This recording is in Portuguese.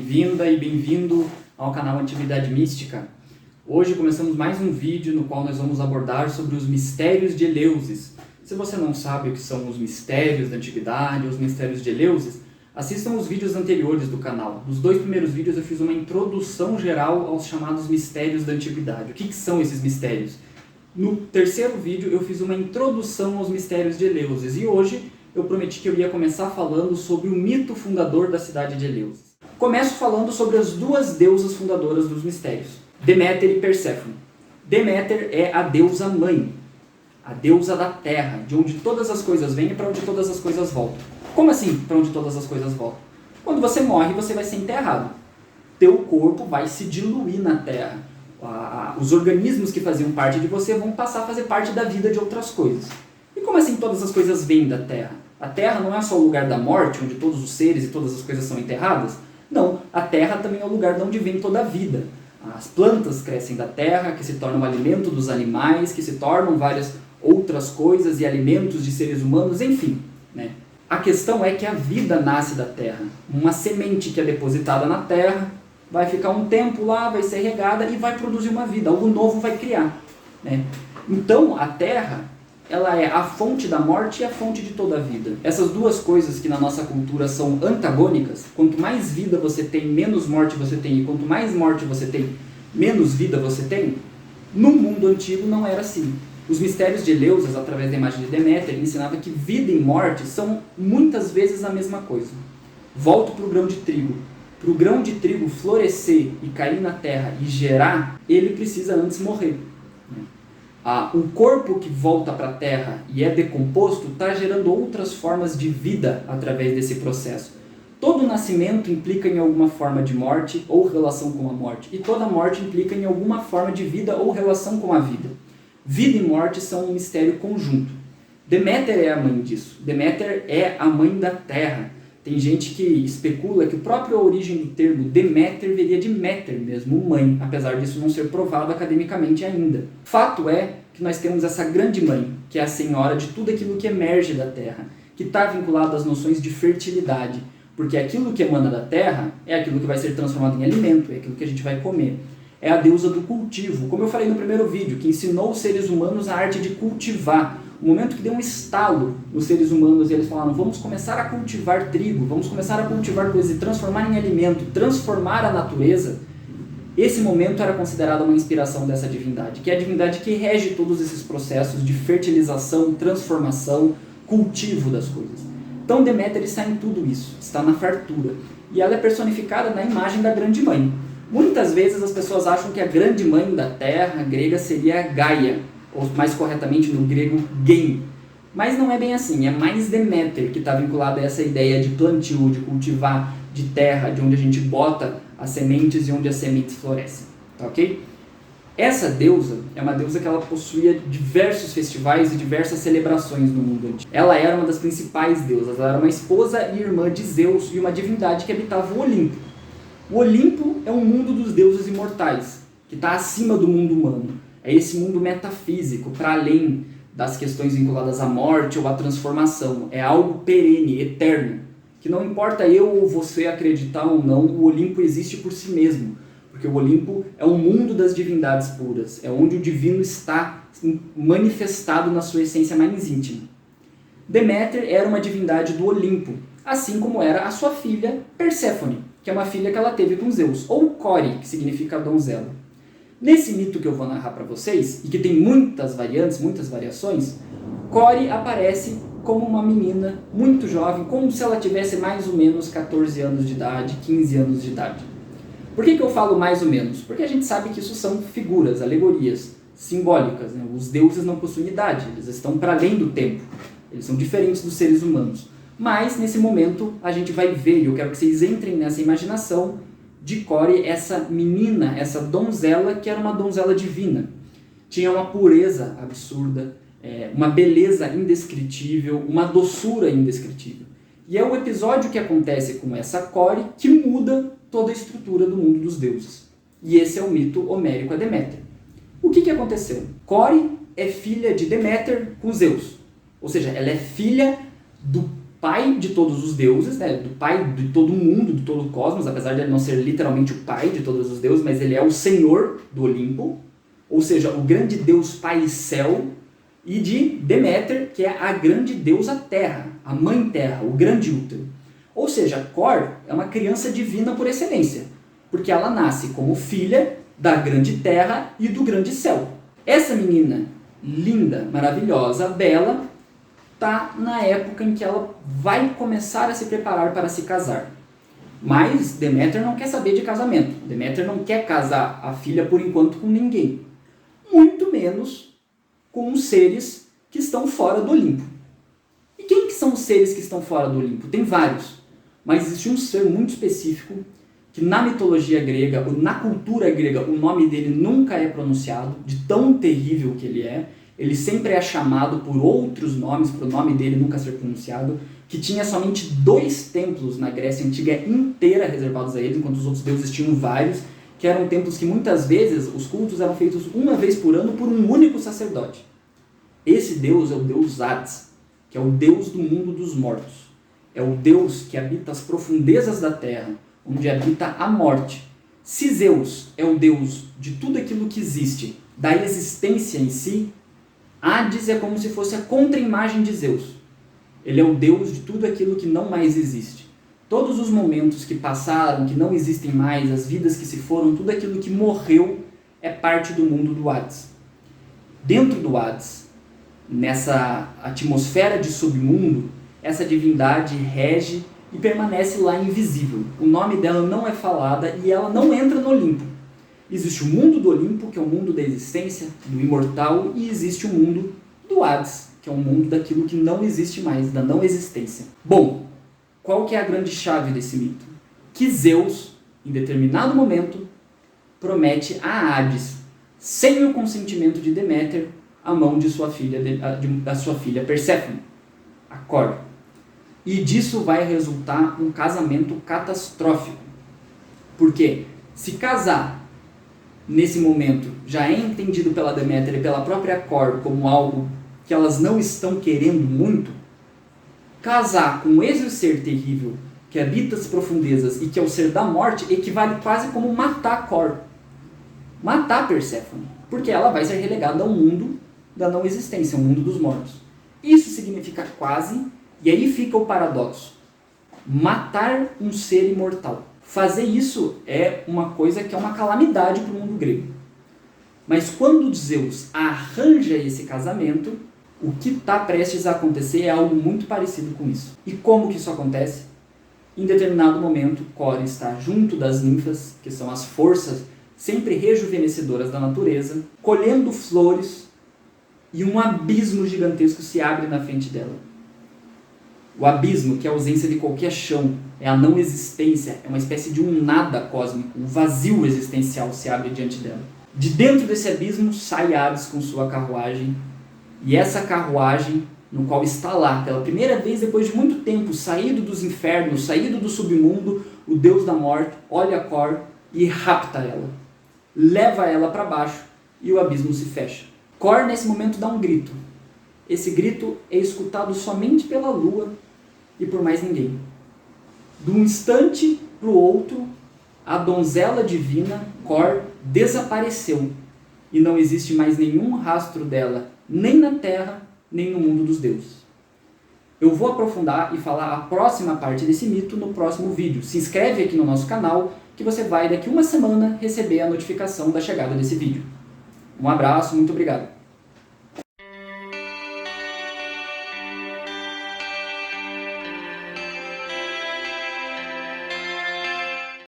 bem-vinda e bem-vindo ao canal Antiguidade Mística. Hoje começamos mais um vídeo no qual nós vamos abordar sobre os mistérios de Eleusis. Se você não sabe o que são os mistérios da Antiguidade, os mistérios de Eleusis, assistam os vídeos anteriores do canal. Nos 2 primeiros vídeos eu fiz uma introdução geral aos chamados mistérios da Antiguidade. O que são esses mistérios? No terceiro vídeo eu fiz uma introdução aos mistérios de Eleusis e hoje eu prometi que eu ia começar falando sobre o mito fundador da cidade de Eleusis. Começo falando sobre as duas deusas fundadoras dos mistérios, Deméter e Perséfone. Deméter é a deusa mãe, a deusa da terra, de onde todas as coisas vêm e para onde todas as coisas voltam. Como assim, para onde todas as coisas voltam? Quando você morre, você vai ser enterrado. Teu corpo vai se diluir na terra. Os organismos que faziam parte de você vão passar a fazer parte da vida de outras coisas. E como assim todas as coisas vêm da terra? A terra não é só o lugar da morte, onde todos os seres e todas as coisas são enterradas? Não, a terra também é o lugar de onde vem toda a vida. As plantas crescem da terra, que se tornam alimento dos animais, que se tornam várias outras coisas e alimentos de seres humanos, enfim, né? A questão é que a vida nasce da terra. Uma semente que é depositada na terra, vai ficar um tempo lá, vai ser regada e vai produzir uma vida, algo novo vai criar, né? Então, a terra, ela é a fonte da morte e a fonte de toda a vida. Essas duas coisas que na nossa cultura são antagônicas, quanto mais vida você tem, menos morte você tem, e quanto mais morte você tem, menos vida você tem, no mundo antigo não era assim. Os mistérios de Eleusis, através da imagem de Deméter, ensinava que vida e morte são muitas vezes a mesma coisa. Volto para o grão de trigo. Para o grão de trigo florescer e cair na terra e gerar, ele precisa antes morrer. O corpo que volta para a terra e é decomposto está gerando outras formas de vida através desse processo. Todo nascimento implica em alguma forma de morte ou relação com a morte. E toda morte implica em alguma forma de vida ou relação com a vida. Vida e morte são um mistério conjunto. Deméter é a mãe disso. Deméter é a mãe da terra. Tem gente que especula que a própria origem do termo Deméter viria de Méter mesmo, mãe, apesar disso não ser provado academicamente ainda. Fato é que nós temos essa grande mãe, que é a senhora de tudo aquilo que emerge da terra, que está vinculado às noções de fertilidade, porque aquilo que emana da terra é aquilo que vai ser transformado em alimento, é aquilo que a gente vai comer. É a deusa do cultivo, como eu falei no primeiro vídeo, que ensinou os seres humanos a arte de cultivar. O momento que deu um estalo nos seres humanos e eles falaram, vamos começar a cultivar trigo, vamos começar a cultivar coisas e transformar em alimento, transformar a natureza, esse momento era considerado uma inspiração dessa divindade, que é a divindade que rege todos esses processos de fertilização, transformação, cultivo das coisas. Então Deméter está em tudo isso, está na fartura, e ela é personificada na imagem da grande mãe. Muitas vezes as pessoas acham que a grande mãe da terra grega seria Gaia, ou mais corretamente no grego Gen. Mas não é bem assim, é mais Deméter que está vinculado a essa ideia de plantio, de cultivar, de terra, de onde a gente bota as sementes e onde as sementes florescem. Tá ok? Essa deusa é uma deusa que ela possuía diversos festivais e diversas celebrações no mundo antigo. Ela era uma das principais deusas, ela era uma esposa e irmã de Zeus e uma divindade que habitava o Olimpo. O Olimpo é um mundo dos deuses imortais, que está acima do mundo humano. É esse mundo metafísico, para além das questões vinculadas à morte ou à transformação. É algo perene, eterno, que não importa eu ou você acreditar ou não, o Olimpo existe por si mesmo. Porque o Olimpo é o mundo das divindades puras, é onde o divino está manifestado na sua essência mais íntima. Deméter era uma divindade do Olimpo, assim como era a sua filha Perséfone, que é uma filha que ela teve com Zeus, ou Core, que significa donzela. Nesse mito que eu vou narrar para vocês, e que tem muitas variantes, muitas variações, Core aparece como uma menina muito jovem, como se ela tivesse mais ou menos 14 anos de idade, 15 anos de idade. Por que eu falo mais ou menos? Porque a gente sabe que isso são figuras, alegorias, simbólicas, né? Os deuses não possuem idade, eles estão para além do tempo, eles são diferentes dos seres humanos. Mas, nesse momento, a gente vai ver, e eu quero que vocês entrem nessa imaginação de Core, essa menina, essa donzela, que era uma donzela divina. Tinha uma pureza absurda, uma beleza indescritível, uma doçura indescritível. E é o episódio que acontece com essa Core que muda toda a estrutura do mundo dos deuses. E esse é o mito homérico a Deméter. O que aconteceu? Core é filha de Deméter com Zeus. Ou seja, ela é filha do pai de todos os deuses, né? Do pai de todo mundo, de todo o cosmos, apesar de ele não ser literalmente o pai de todos os deuses, mas ele é o senhor do Olimpo, ou seja, o grande deus pai céu, e de Deméter, que é a grande deusa terra, a mãe terra, o grande útero. Ou seja, Cor é uma criança divina por excelência, porque ela nasce como filha da grande terra e do grande céu. Essa menina linda, maravilhosa, bela, está na época em que ela vai começar a se preparar para se casar. Mas Deméter não quer saber de casamento. Deméter não quer casar a filha por enquanto com ninguém. Muito menos com os seres que estão fora do Olimpo. E quem que são os seres que estão fora do Olimpo? Tem vários. Mas existe um ser muito específico que na mitologia grega, ou na cultura grega, o nome dele nunca é pronunciado, de tão terrível que ele é. Ele sempre é chamado por outros nomes, para o nome dele nunca ser pronunciado, que tinha somente 2 templos na Grécia Antiga inteira reservados a ele, enquanto os outros deuses tinham vários, que eram templos que muitas vezes os cultos eram feitos uma vez por ano por um único sacerdote. Esse deus é o deus Hades, que é o deus do mundo dos mortos. É o deus que habita as profundezas da terra, onde habita a morte. Se Zeus é o deus de tudo aquilo que existe, da existência em si, Hades é como se fosse a contra-imagem de Zeus. Ele é o deus de tudo aquilo que não mais existe. Todos os momentos que passaram, que não existem mais, as vidas que se foram, tudo aquilo que morreu é parte do mundo do Hades. Dentro do Hades, nessa atmosfera de submundo, essa divindade rege e permanece lá invisível. O nome dela não é falada e ela não entra no Olimpo. Existe o mundo do Olimpo, que é o mundo da existência, do imortal, e existe o mundo do Hades, que é o mundo daquilo que não existe mais, da não existência. Bom, qual que é a grande chave desse mito? Que Zeus, em determinado momento, promete a Hades, sem o consentimento de Deméter, a mão de sua filha, da sua filha Perséfone, a Cor. E disso vai resultar um casamento catastrófico. Porque se casar nesse momento já é entendido pela Deméter e pela própria Cor como algo que elas não estão querendo muito, casar com esse ser terrível que habita as profundezas e que é o ser da morte equivale quase como matar Cor. Matar Perséfone. Porque ela vai ser relegada ao mundo da não existência, ao mundo dos mortos. Isso significa quase, e aí fica o paradoxo, matar um ser imortal. Fazer isso é uma coisa que é uma calamidade para o mundo grego. Mas quando Zeus arranja esse casamento, o que está prestes a acontecer é algo muito parecido com isso. E como que isso acontece? Em determinado momento, Cor está junto das ninfas, que são as forças sempre rejuvenescedoras da natureza, colhendo flores, e um abismo gigantesco se abre na frente dela. O abismo, que é a ausência de qualquer chão, é a não existência, é uma espécie de um nada cósmico, um vazio existencial se abre diante dela. De dentro desse abismo sai Hades com sua carruagem, e essa carruagem, no qual está lá, pela primeira vez depois de muito tempo, saído dos infernos, saído do submundo, o deus da morte olha a Cor e rapta ela. Leva ela para baixo e o abismo se fecha. Cor nesse momento dá um grito. Esse grito é escutado somente pela lua e por mais ninguém. De um instante para o outro, a donzela divina, Cor, desapareceu e não existe mais nenhum rastro dela, nem na terra, nem no mundo dos deuses. Eu vou aprofundar e falar a próxima parte desse mito no próximo vídeo. Se inscreve aqui no nosso canal que você vai daqui uma semana receber a notificação da chegada desse vídeo. Um abraço, muito obrigado.